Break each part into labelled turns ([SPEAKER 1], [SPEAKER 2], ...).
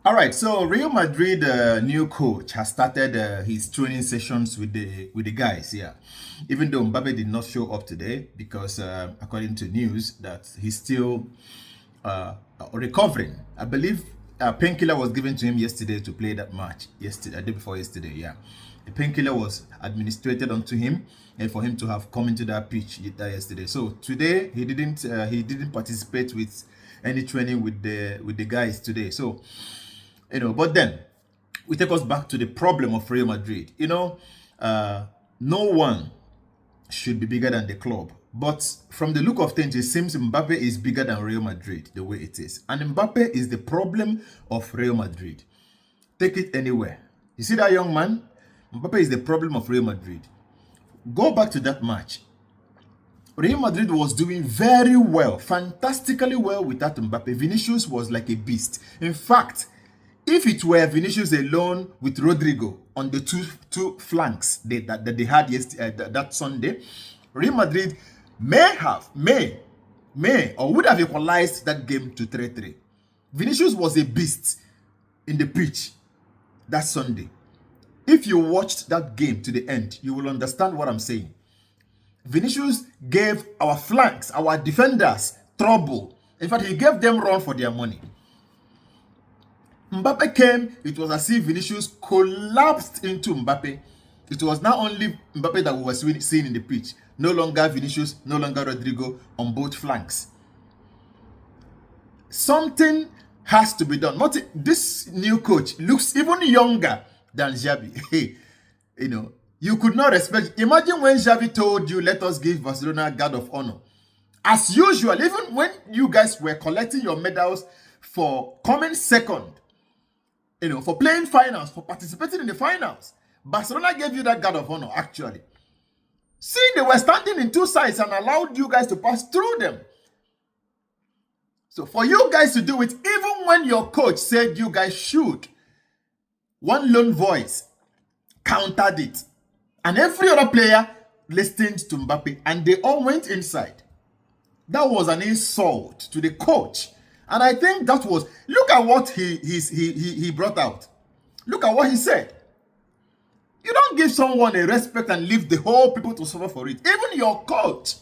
[SPEAKER 1] All right, so Real Madrid new coach has started his training sessions with the guys. Yeah, even though Mbappe did not show up today because, according to news, that he's still recovering. I believe a painkiller was given to him yesterday to play that match. Yesterday, day before yesterday. Yeah, a painkiller was administered onto him and for him to have come into that pitch yesterday. So today he didn't participate with any training with the guys today. So but then we take us back to the problem of Real Madrid. No one should be bigger than the club. But from the look of things, it seems Mbappe is bigger than Real Madrid, the way it is. And Mbappe is the problem of Real Madrid. Take it anywhere. You see that young man? Mbappe is the problem of Real Madrid. Go back to that match. Real Madrid was doing very well, fantastically well without Mbappe. Vinicius was like a beast. In fact, if it were Vinicius alone with Rodrigo on the two flanks that they had yesterday, that Sunday, Real Madrid may or would have equalized that game to 3-3. Vinicius was a beast in the pitch that Sunday. If you watched that game to the end, you will understand what I'm saying. Vinicius gave our flanks, our defenders, trouble. In fact, he gave them run for their money. Mbappe came, it was as if Vinicius collapsed into Mbappe. It was not only Mbappe that we were seeing in the pitch. No longer Vinicius, no longer Rodrigo on both flanks. Something has to be done. This new coach looks even younger than Xavi. You could not respect. Imagine when Xavi told you, let us give Barcelona guard of honor. As usual, even when you guys were collecting your medals for coming second, for playing finals, for participating in the finals, Barcelona gave you that guard of honor, actually. See, they were standing in two sides and allowed you guys to pass through them. So for you guys to do it, even when your coach said you guys should, one lone voice countered it. And every other player listened to Mbappe, and they all went inside. That was an insult to the coach. And I think that was, look at what he brought out. Look at what he said. You don't give someone a respect and leave the whole people to suffer for it. Even your coach.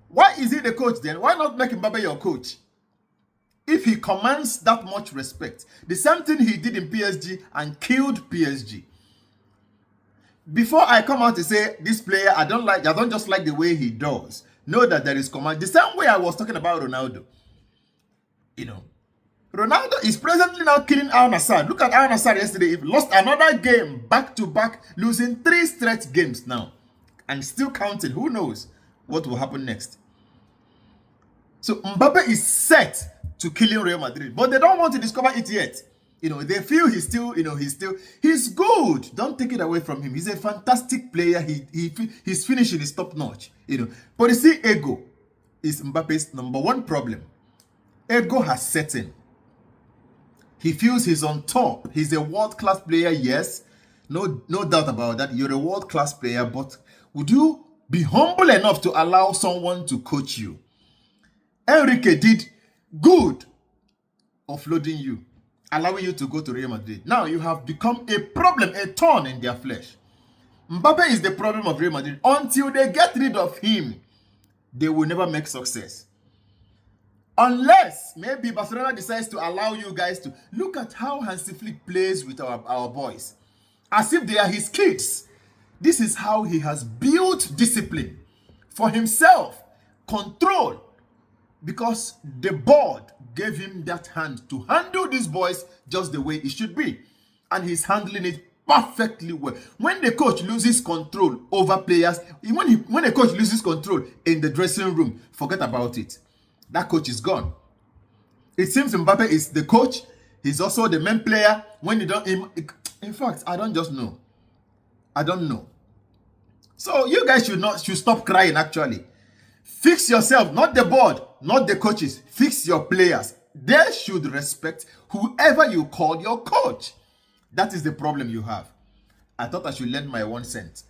[SPEAKER 1] Why is he the coach then? Why not make Mbappe your coach? If he commands that much respect. The same thing he did in PSG and killed PSG. Before I come out to say this player, I don't just like the way he does. Know that there is command. The same way I was talking about Ronaldo. Ronaldo is presently now killing Al Nassr. Look at Al Nassr yesterday. He lost another game back-to-back, losing 3 straight games now. And still counting. Who knows what will happen next? So Mbappe is set to killing Real Madrid. But they don't want to discover it yet. They feel he's good. Don't take it away from him. He's a fantastic player. His finishing is top notch. But you see, ego is Mbappe's number one problem. Ego has set in. He feels he's on top. He's a world-class player, yes. No doubt about that. You're a world-class player, but would you be humble enough to allow someone to coach you? Enrique did good offloading you, allowing you to go to Real Madrid. Now you have become a problem, a thorn in their flesh. Mbappe is the problem of Real Madrid. Until they get rid of him, they will never make success. Unless maybe Barcelona decides to allow you guys to look at how Hansi Flick plays with our boys. As if they are his kids. This is how he has built discipline for himself. Control. Because the board gave him that hand to handle these boys just the way it should be. And he's handling it perfectly well. When the coach loses control over players, when a coach loses control in the dressing room, forget about it. That coach is gone. It seems Mbappe is the coach. He's also the main player. When you don't, in fact, I don't just know. I don't know. So you guys should stop crying. Actually, fix yourself, not the board, not the coaches. Fix your players. They should respect whoever you call your coach. That is the problem you have. I thought I should lend my 1 cent.